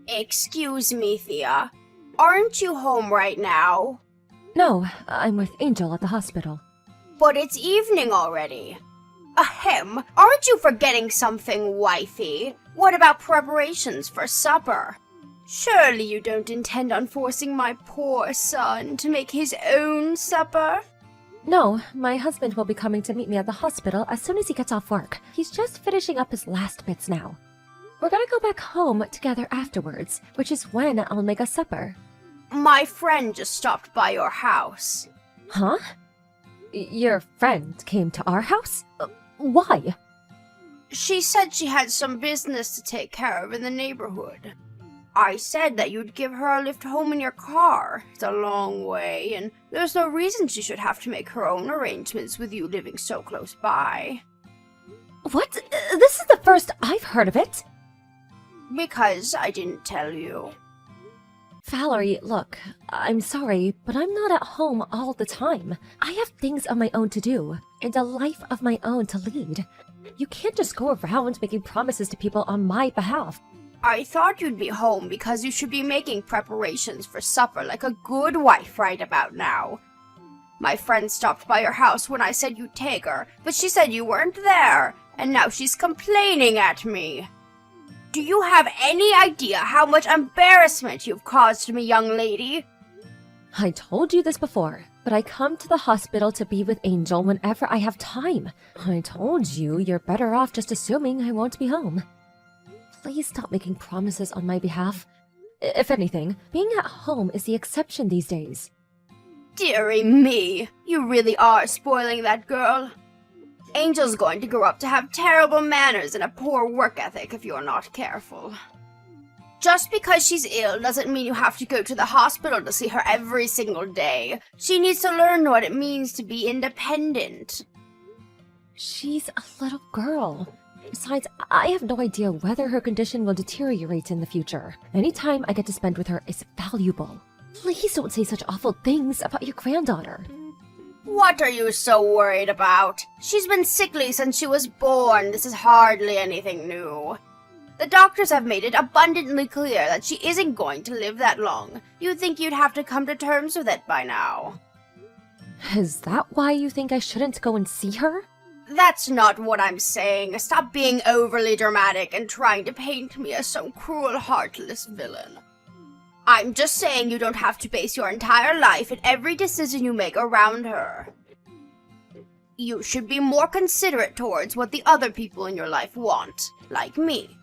Excuse me, Thea. Aren't you home right now? No, I'm with Angel at the hospital. But it's evening already. Ahem, aren't you forgetting something, wifey? What about preparations for supper? Surely you don't intend on forcing my poor son to make his own supper? No, my husband will be coming to meet me at the hospital as soon as he gets off work. He's just finishing up his last bits now. We're gonna go back home together afterwards, which is when I'll make us supper. My friend just stopped by your house. Huh? Your friend came to our house? Why? She said she had some business to take care of in the neighborhood. I said that you'd give her a lift home in your car. It's a long way, and there's no reason she should have to make her own arrangements with you living so close by. What? This is the first I've heard of it. Because I didn't tell you. Valerie, look, I'm sorry, but I'm not at home all the time. I have things of my own to do, and a life of my own to lead. You can't just go around making promises to people on my behalf. I thought you'd be home because you should be making preparations for supper like a good wife right about now. My friend stopped by your house when I said you'd take her, but she said you weren't there, and now she's complaining at me. Do you have any idea how much embarrassment you've caused me, young lady? I told you this before, but I come to the hospital to be with Angel whenever I have time. I told you you're better off just assuming I won't be home. Please stop making promises on my behalf. If anything, being at home is the exception these days. Dearie me, you really are spoiling that girl. Angel's going to grow up to have terrible manners and a poor work ethic if you're not careful. Just because she's ill doesn't mean you have to go to the hospital to see her every single day. She needs to learn what it means to be independent. She's a little girl. Besides, I have no idea whether her condition will deteriorate in the future. Any time I get to spend with her is valuable. Please don't say such awful things about your granddaughter. What are you so worried about? She's been sickly since she was born. This is hardly anything new. The doctors have made it abundantly clear that she isn't going to live that long. You'd think you'd have to come to terms with it by now. Is that why you think I shouldn't go and see her? That's not what I'm saying. Stop being overly dramatic and trying to paint me as some cruel, heartless villain. I'm just saying you don't have to base your entire life and every decision you make around her. You should be more considerate towards what the other people in your life want, like me.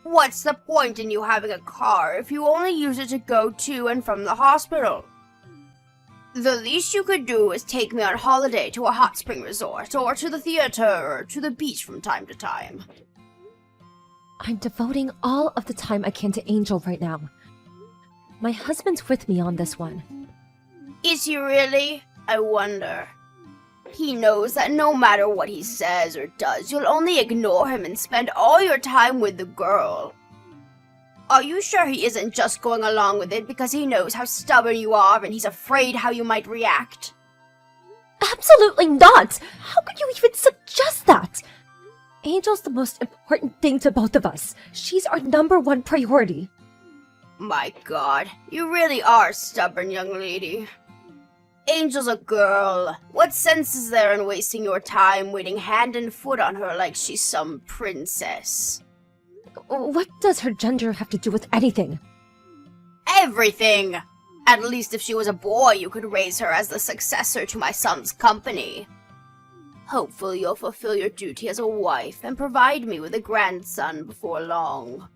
What's the point in you having a car if you only use it to go to and from the hospital? The least you could do is take me on holiday to a hot spring resort, or to the theater, or to the beach from time to time. I'm devoting all of the time I can to Angel right now. My husband's with me on this one. Is he really? I wonder. He knows that no matter what he says or does, you'll only ignore him and spend all your time with the girl. Are you sure he isn't just going along with it because he knows how stubborn you are and he's afraid how you might react? Absolutely not! How could you even suggest that? Angel's the most important thing to both of us. She's our #1 priority. My God, you really are stubborn, young lady. Angel's a girl. What sense is there in wasting your time waiting hand and foot on her like she's some princess? What does her gender have to do with anything? Everything! At least if she was a boy, you could raise her as the successor to my son's company. Hopefully you'll fulfill your duty as a wife and provide me with a grandson before long.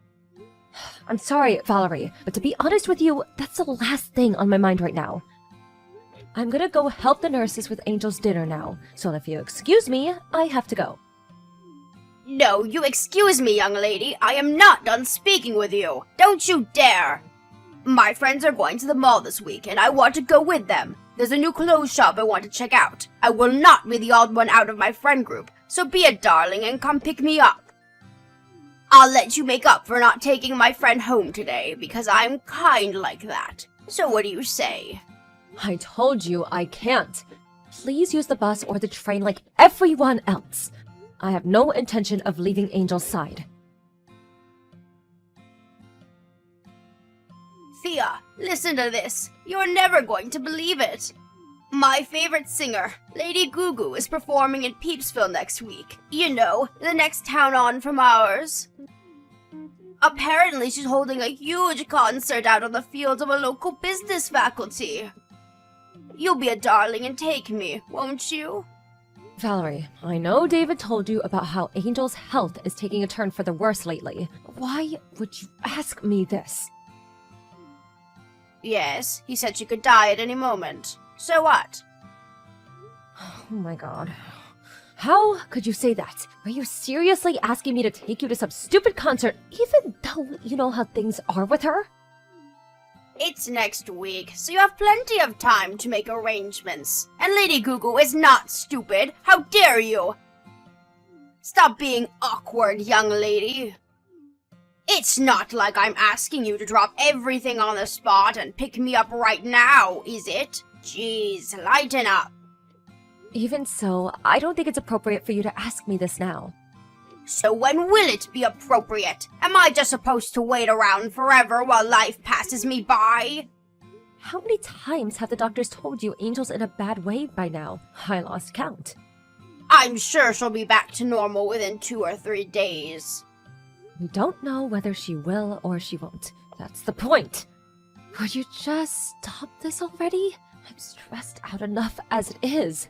I'm sorry, Valerie, but to be honest with you, that's the last thing on my mind right now. I'm gonna go help the nurses with Angel's dinner now, so if you excuse me, I have to go. No, you excuse me, young lady. I am not done speaking with you. Don't you dare! My friends are going to the mall this week, and I want to go with them. There's a new clothes shop I want to check out. I will not be the odd one out of my friend group, so be a darling and come pick me up. I'll let you make up for not taking my friend home today, because I'm kind like that. So what do you say? I told you I can't. Please use the bus or the train like everyone else. I have no intention of leaving Angel's side. Thea, listen to this. You're never going to believe it. My favorite singer, Lady Gugu, is performing in Peepsville next week. You know, the next town on from ours. Apparently, she's holding a huge concert out on the field of a local business faculty. You'll be a darling and take me, won't you? Valerie, I know David told you about how Angel's health is taking a turn for the worse lately. Why would you ask me this? Yes, he said she could die at any moment. So what? Oh my god. How could you say that? Are you seriously asking me to take you to some stupid concert even though you know how things are with her? It's next week, so you have plenty of time to make arrangements. And Lady Gugu is not stupid. How dare you? Stop being awkward, young lady. It's not like I'm asking you to drop everything on the spot and pick me up right now, is it? Jeez, lighten up. Even so, I don't think it's appropriate for you to ask me this now. So when will it be appropriate? Am I just supposed to wait around forever while life passes me by? How many times have the doctors told you Angel's in a bad way by now? I lost count. I'm sure she'll be back to normal within 2 or 3 days. We don't know whether she will or she won't. That's the point. Would you just stop this already? I'm stressed out enough as it is.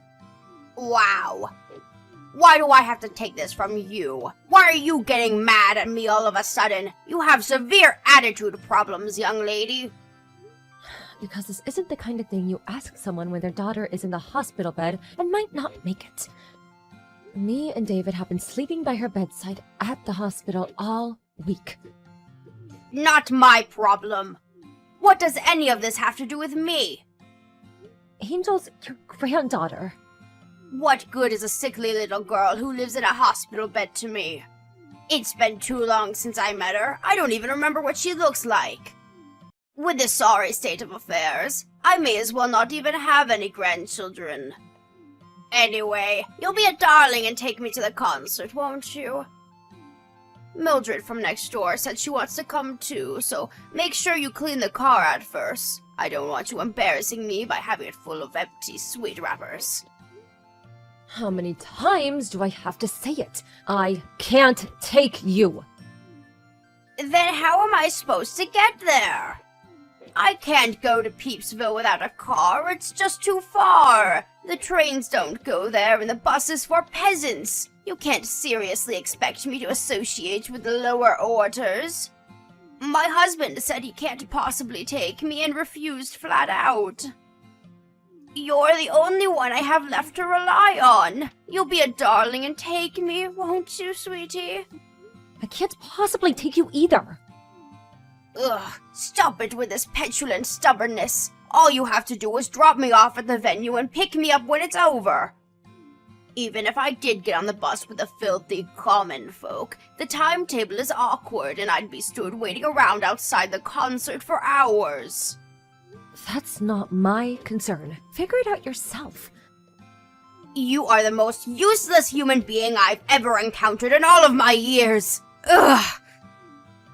Wow. Why do I have to take this from you? Why are you getting mad at me all of a sudden? You have severe attitude problems, young lady. Because this isn't the kind of thing you ask someone when their daughter is in the hospital bed and might not make it. Me and David have been sleeping by her bedside at the hospital all week. Not my problem. What does any of this have to do with me? Angel's your granddaughter. What good is a sickly little girl who lives in a hospital bed to me? It's been too long since I met her. I don't even remember what she looks like. With this sorry state of affairs, I may as well not even have any grandchildren. Anyway, you'll be a darling and take me to the concert, won't you? Mildred from next door said she wants to come too, so make sure you clean the car out first. I don't want you embarrassing me by having it full of empty sweet wrappers. How many times do I have to say it? I can't take you. Then how am I supposed to get there? I can't go to Peepsville without a car. It's just too far. The trains don't go there and the bus is for peasants. You can't seriously expect me to associate with the lower orders. My husband said he can't possibly take me and refused flat out. You're the only one I have left to rely on. You'll be a darling and take me, won't you, sweetie? I can't possibly take you either. Ugh, stop it with this petulant stubbornness. All you have to do is drop me off at the venue and pick me up when it's over. Even if I did get on the bus with the filthy common folk, the timetable is awkward and I'd be stood waiting around outside the concert for hours. That's not my concern. Figure it out yourself. You are the most useless human being I've ever encountered in all of my years. Ugh!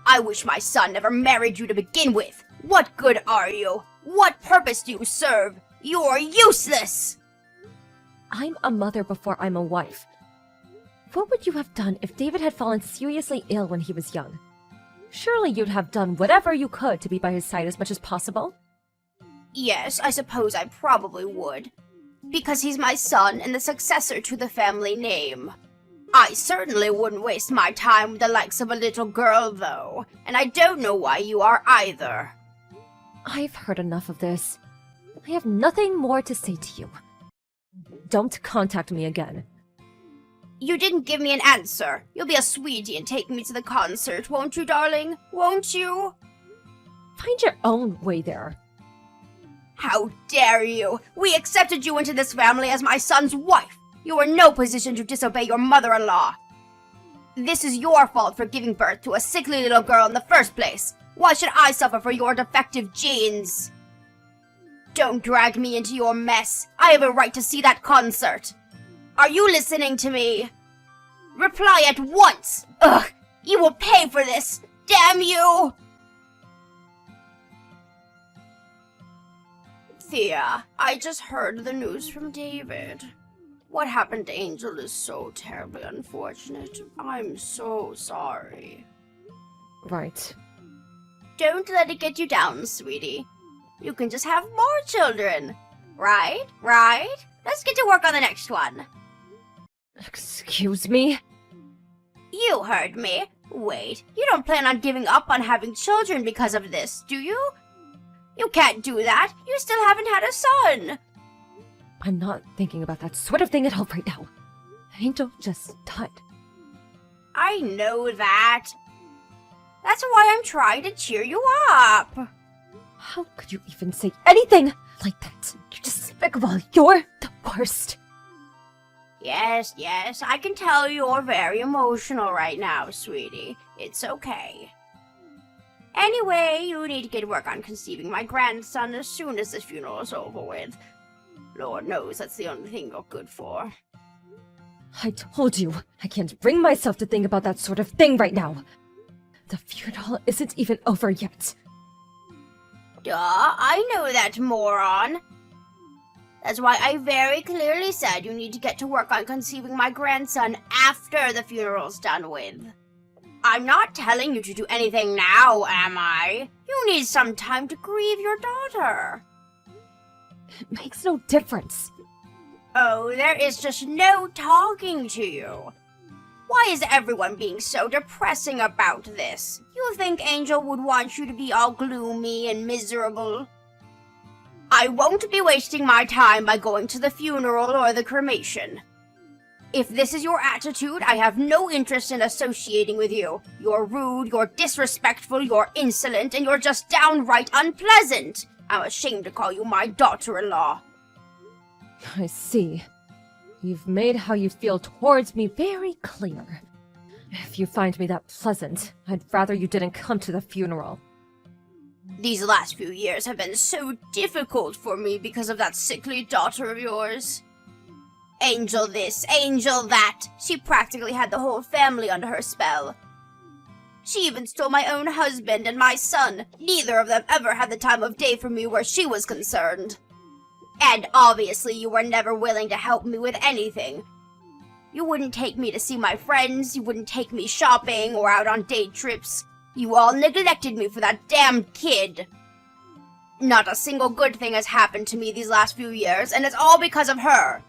I wish my son never married you to begin with. What good are you? What purpose do you serve? You're useless! I'm a mother before I'm a wife. What would you have done if David had fallen seriously ill when he was young? Surely you'd have done whatever you could to be by his side as much as possible. Yes, I suppose I probably would. Because he's my son and the successor to the family name. I certainly wouldn't waste my time with the likes of a little girl, though. And I don't know why you are either. I've heard enough of this. I have nothing more to say to you. Don't contact me again. You didn't give me an answer. You'll be a sweetie and take me to the concert, won't you, darling? Won't you? Find your own way there. How dare you! We accepted you into this family as my son's wife. You are in no position to disobey your mother-in-law. This is your fault for giving birth to a sickly little girl in the first place. Why should I suffer for your defective genes? Don't drag me into your mess. I have a right to see that concert. Are you listening to me? Reply at once! Ugh! You will pay for this! Damn you! Thea, I just heard the news from David. What happened to Angel is so terribly unfortunate. I'm so sorry. Right. Don't let it get you down, sweetie. You can just have more children. Right? Right? Let's get to work on the next one. Excuse me? You heard me. Wait, you don't plan on giving up on having children because of this, do you? You can't do that. You still haven't had a son. I'm not thinking about that sort of thing at all right now. Angel just died. I know that. That's why I'm trying to cheer you up. How could you even say anything like that? You're despicable. You're the worst. Yes, I can tell you're very emotional right now, sweetie. It's okay. Anyway, you need to get to work on conceiving my grandson as soon as this funeral is over with. Lord knows that's the only thing you're good for. I told you, I can't bring myself to think about that sort of thing right now. The funeral isn't even over yet. Duh, I know that, moron. That's why I very clearly said you need to get to work on conceiving my grandson after the funeral's done with. I'm not telling you to do anything now, am I? You need some time to grieve your daughter. It makes no difference. Oh, there is just no talking to you. Why is everyone being so depressing about this? You think Angel would want you to be all gloomy and miserable? I won't be wasting my time by going to the funeral or the cremation. If this is your attitude, I have no interest in associating with you. You're rude, you're disrespectful, you're insolent, and you're just downright unpleasant. I'm ashamed to call you my daughter-in-law. I see. You've made how you feel towards me very clear. If you find me that pleasant, I'd rather you didn't come to the funeral. These last few years have been so difficult for me because of that sickly daughter of yours. Angel this, Angel that. She practically had the whole family under her spell. She even stole my own husband and my son. Neither of them ever had the time of day for me where she was concerned. And obviously you were never willing to help me with anything. You wouldn't take me to see my friends, you wouldn't take me shopping or out on day trips. You all neglected me for that damned kid. Not a single good thing has happened to me these last few years, and it's all because of her.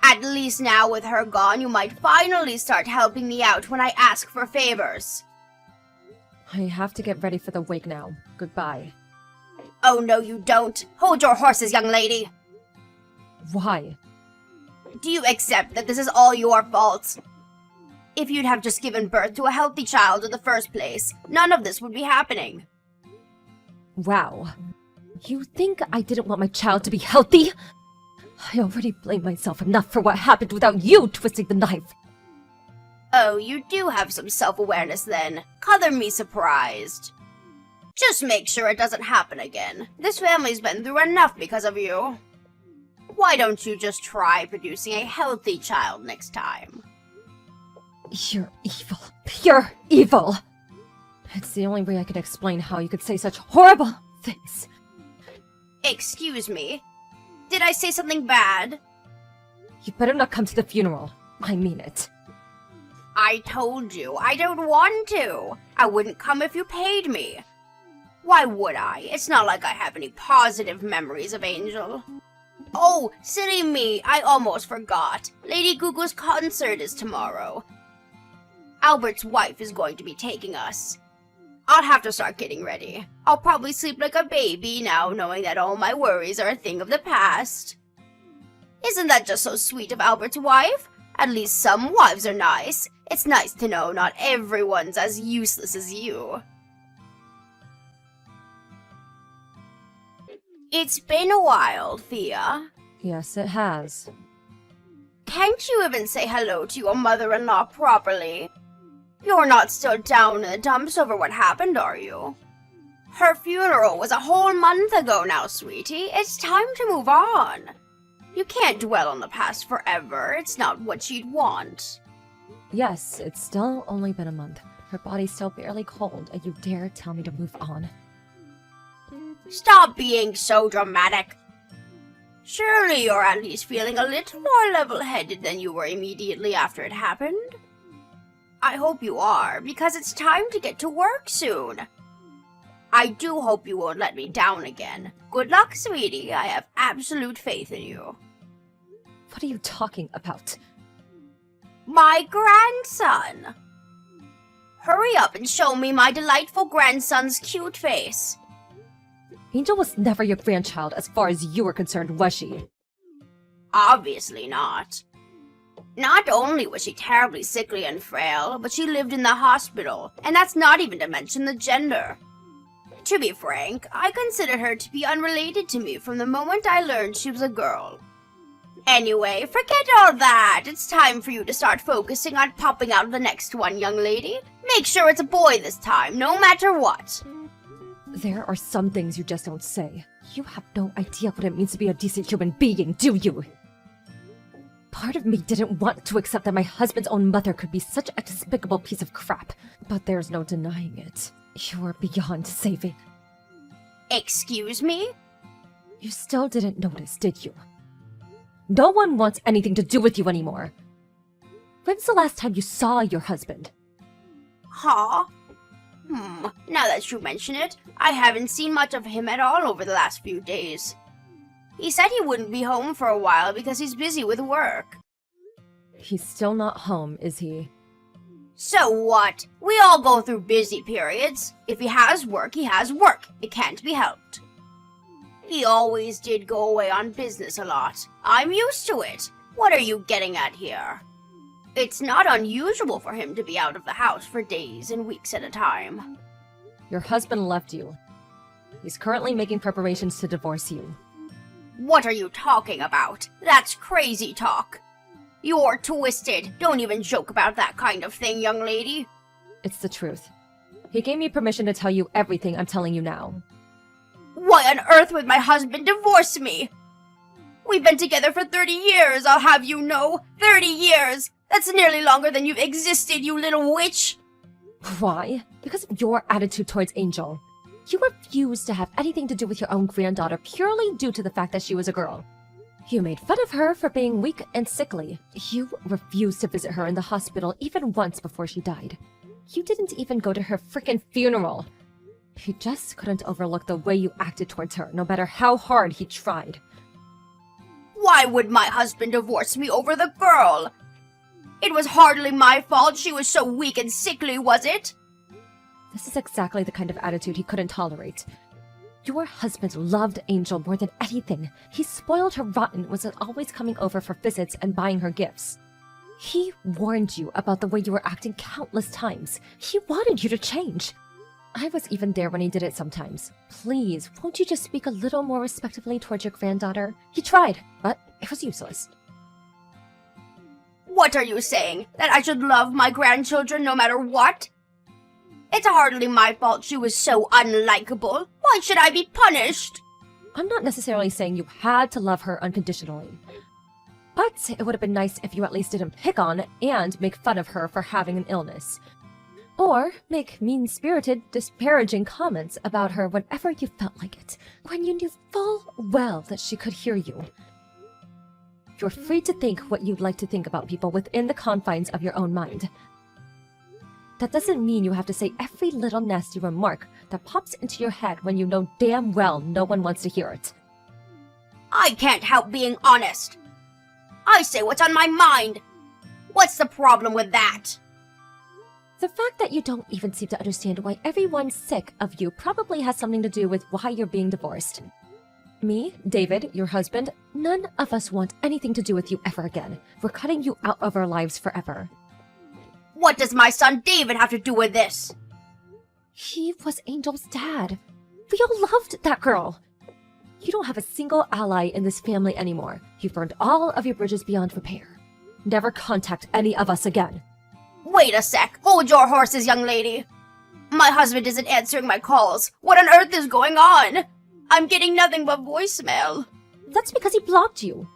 At least now with her gone, you might finally start helping me out when I ask for favors. I have to get ready for the wake now. Goodbye. Oh, no, you don't. Hold your horses, young lady. Why? Do you accept that this is all your fault? If you'd have just given birth to a healthy child in the first place, none of this would be happening. Wow. You think I didn't want my child to be healthy? I already blame myself enough for what happened without you twisting the knife. Oh, you do have some self-awareness then. Color me surprised. Just make sure it doesn't happen again. This family's been through enough because of you. Why don't you just try producing a healthy child next time? You're evil. Pure evil. It's the only way I can explain how you could say such horrible things. Excuse me? Did I say something bad? You better not come to the funeral. I mean it. I told you, I don't want to. I wouldn't come if you paid me. Why would I? It's not like I have any positive memories of Angel. Oh, silly me, I almost forgot. Lady Gugu's concert is tomorrow. Albert's wife is going to be taking us. I'll have to start getting ready. I'll probably sleep like a baby now, knowing that all my worries are a thing of the past. Isn't that just so sweet of Albert's wife? At least some wives are nice. It's nice to know not everyone's as useless as you. It's been a while, Thea. Yes, it has. Can't you even say hello to your mother-in-law properly? You're not still down in the dumps over what happened, are you? Her funeral was a whole month ago now, sweetie. It's time to move on. You can't dwell on the past forever. It's not what she'd want. Yes, it's still only been a month. Her body's still barely cold, and you dare tell me to move on. Stop being so dramatic. Surely you're at least feeling a little more level-headed than you were immediately after it happened. I hope you are, because it's time to get to work soon. I do hope you won't let me down again. Good luck, sweetie. I have absolute faith in you. What are you talking about? My grandson! Hurry up and show me my delightful grandson's cute face. Angel was never your grandchild as far as you were concerned, was she? Obviously not. Not only was she terribly sickly and frail, but she lived in the hospital, and that's not even to mention the gender. To be frank, I considered her to be unrelated to me from the moment I learned she was a girl. Anyway, forget all that. It's time for you to start focusing on popping out the next one, young lady. Make sure it's a boy this time, no matter what. There are some things you just don't say. You have no idea what it means to be a decent human being, do you? Part of me didn't want to accept that my husband's own mother could be such a despicable piece of crap, but there's no denying it. You're beyond saving. Excuse me? You still didn't notice, did you? No one wants anything to do with you anymore. When's the last time you saw your husband? Huh? Now that you mention it, I haven't seen much of him at all over the last few days. He said he wouldn't be home for a while because he's busy with work. He's still not home, is he? So what? We all go through busy periods. If he has work, he has work. It can't be helped. He always did go away on business a lot. I'm used to it. What are you getting at here? It's not unusual for him to be out of the house for days and weeks at a time. Your husband left you. He's currently making preparations to divorce you. What are you talking about? That's crazy talk. You're twisted. Don't even joke about that kind of thing, young lady. It's the truth. He gave me permission to tell you everything I'm telling you now. Why on earth would my husband divorce me? We've been together for 30 years, I'll have you know. 30 years! That's nearly longer than you've existed, you little witch! Why? Because of your attitude towards Angel. You refused to have anything to do with your own granddaughter purely due to the fact that she was a girl. You made fun of her for being weak and sickly. You refused to visit her in the hospital even once before she died. You didn't even go to her frickin' funeral. He just couldn't overlook the way you acted towards her, no matter how hard he tried. Why would my husband divorce me over the girl? It was hardly my fault she was so weak and sickly, was it? This is exactly the kind of attitude he couldn't tolerate. Your husband loved Angel more than anything. He spoiled her rotten, was always coming over for visits and buying her gifts. He warned you about the way you were acting countless times. He wanted you to change. I was even there when he did it sometimes. Please, won't you just speak a little more respectfully towards your granddaughter? He tried, but it was useless. What are you saying? That I should love my grandchildren no matter what? It's hardly my fault she was so unlikable. Why should I be punished? I'm not necessarily saying you had to love her unconditionally. But it would have been nice if you at least didn't pick on and make fun of her for having an illness. Or make mean-spirited, disparaging comments about her whenever you felt like it, when you knew full well that she could hear you. You're free to think what you'd like to think about people within the confines of your own mind. That doesn't mean you have to say every little nasty remark that pops into your head when you know damn well no one wants to hear it. I can't help being honest. I say what's on my mind. What's the problem with that? The fact that you don't even seem to understand why everyone's sick of you probably has something to do with why you're being divorced. Me, David, your husband, none of us want anything to do with you ever again. We're cutting you out of our lives forever. What does my son David have to do with this? He was Angel's dad. We all loved that girl. You don't have a single ally in this family anymore. You've burned all of your bridges beyond repair. Never contact any of us again. Wait a sec. Hold your horses, young lady. My husband isn't answering my calls. What on earth is going on? I'm getting nothing but voicemail. That's because he blocked you.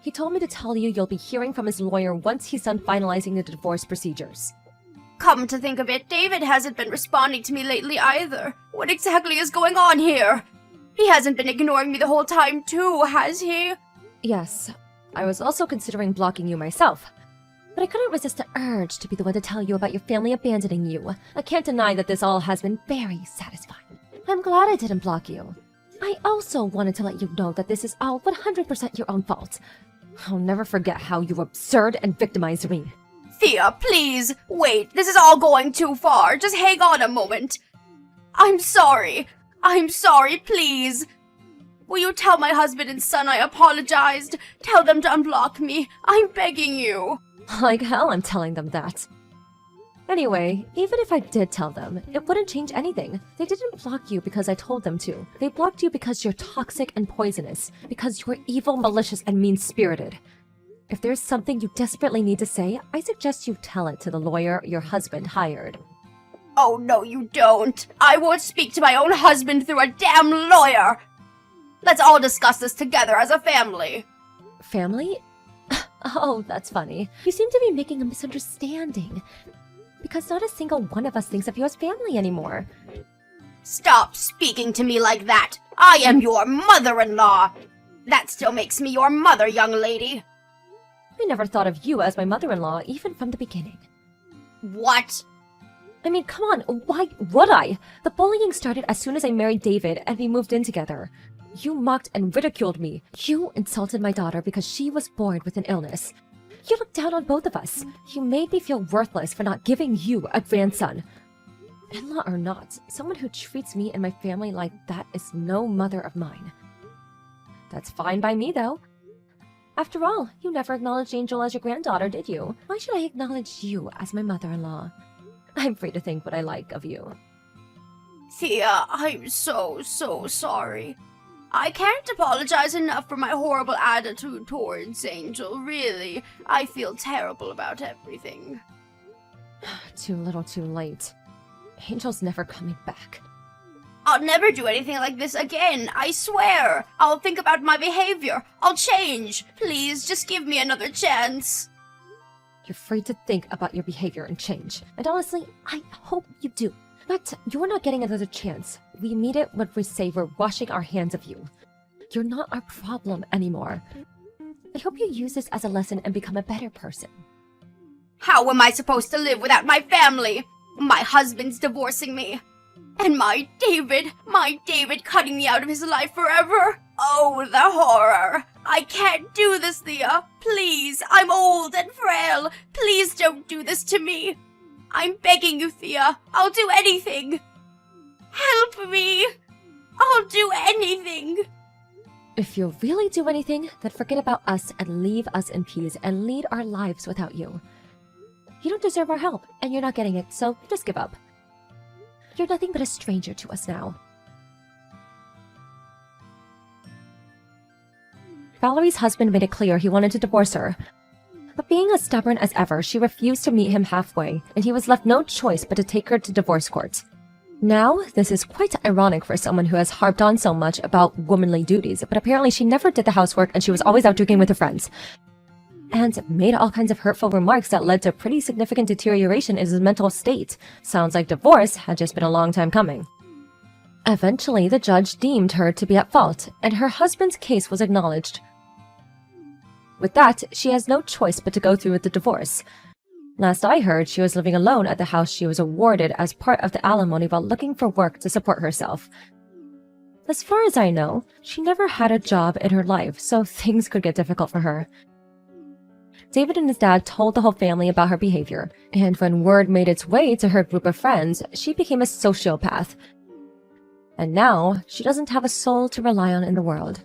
He told me to tell you you'll be hearing from his lawyer once he's done finalizing the divorce procedures. Come to think of it, David hasn't been responding to me lately either. What exactly is going on here? He hasn't been ignoring me the whole time too, has he? Yes, I was also considering blocking you myself. But I couldn't resist the urge to be the one to tell you about your family abandoning you. I can't deny that this all has been very satisfying. I'm glad I didn't block you. I also wanted to let you know that this is all 100% your own fault. I'll never forget how you were absurd and victimized me. Thea, please, wait, this is all going too far. Just hang on a moment. I'm sorry, please. Will you tell my husband and son I apologized? Tell them to unblock me. I'm begging you. Like hell I'm telling them that. Anyway, even if I did tell them, it wouldn't change anything. They didn't block you because I told them to. They blocked you because you're toxic and poisonous, because you're evil, malicious, and mean-spirited. If there's something you desperately need to say, I suggest you tell it to the lawyer your husband hired. Oh, no, you don't. I won't speak to my own husband through a damn lawyer. Let's all discuss this together as a family. Family? Oh, that's funny. You seem to be making a misunderstanding. Because not a single one of us thinks of you as family anymore. Stop speaking to me like that. I am your mother-in-law. That still makes me your mother, young lady. I never thought of you as my mother-in-law, even from the beginning. What? I mean, come on, why would I? The bullying started as soon as I married David and we moved in together. You mocked and ridiculed me. You insulted my daughter because she was born with an illness. You looked down on both of us. You made me feel worthless for not giving you a grandson. In-law or not, someone who treats me and my family like that is no mother of mine. That's fine by me, though. After all, you never acknowledged Angel as your granddaughter, did you? Why should I acknowledge you as my mother-in-law? I'm free to think what I like of you. Thea, I'm so sorry. I can't apologize enough for my horrible attitude towards Angel, really. I feel terrible about everything. Too little too late. Angel's never coming back. I'll never do anything like this again, I swear. I'll think about my behavior. I'll change. Please, just give me another chance. You're free to think about your behavior and change. And honestly, I hope you do. But you're not getting another chance. We mean it when we say we're washing our hands of you. You're not our problem anymore. I hope you use this as a lesson and become a better person. How am I supposed to live without my family? My husband's divorcing me. And my David cutting me out of his life forever. Oh, the horror. I can't do this, Thea. Please, I'm old and frail. Please don't do this to me. I'm begging you, Thea. I'll do anything. Help me. I'll do anything. If you'll really do anything, then forget about us and leave us in peace and lead our lives without you. You don't deserve our help, and you're not getting it, so just give up. You're nothing but a stranger to us now. Valerie's husband made it clear he wanted to divorce her. But being as stubborn as ever, she refused to meet him halfway, and he was left no choice but to take her to divorce court. Now, this is quite ironic for someone who has harped on so much about womanly duties, but apparently she never did the housework and she was always out drinking with her friends. And made all kinds of hurtful remarks that led to pretty significant deterioration in his mental state. Sounds like divorce had just been a long time coming. Eventually, the judge deemed her to be at fault, and her husband's case was acknowledged. With that, she has no choice but to go through with the divorce. Last I heard, she was living alone at the house she was awarded as part of the alimony while looking for work to support herself. As far as I know, she never had a job in her life, so things could get difficult for her. David and his dad told the whole family about her behavior, and when word made its way to her group of friends, she became a sociopath. And now, she doesn't have a soul to rely on in the world.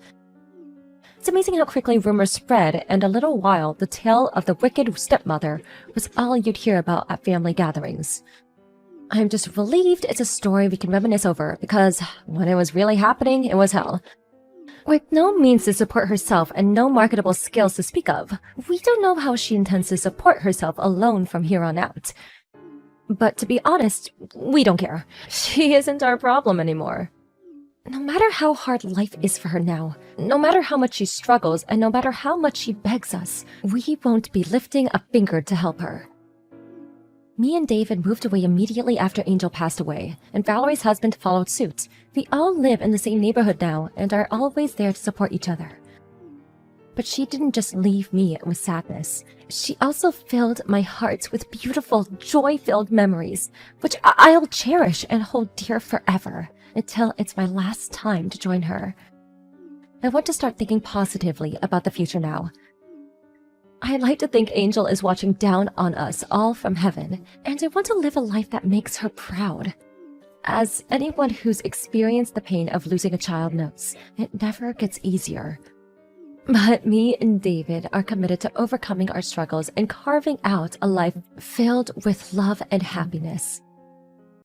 It's amazing how quickly rumors spread, and in a little while, the tale of the wicked stepmother was all you'd hear about at family gatherings. I'm just relieved it's a story we can reminisce over, because when it was really happening, it was hell. With no means to support herself and no marketable skills to speak of, we don't know how she intends to support herself alone from here on out. But to be honest, we don't care. She isn't our problem anymore. No matter how hard life is for her now, no matter how much she struggles, and no matter how much she begs us, we won't be lifting a finger to help her. Me and David moved away immediately after Angel passed away, and Valerie's husband followed suit. We all live in the same neighborhood now and are always there to support each other. But she didn't just leave me with sadness. She also filled my heart with beautiful, joy-filled memories, which I'll cherish and hold dear forever until it's my last time to join her. I want to start thinking positively about the future now. I like to think Angel is watching down on us all from heaven, and I want to live a life that makes her proud. As anyone who's experienced the pain of losing a child knows, it never gets easier. But me and David are committed to overcoming our struggles and carving out a life filled with love and happiness.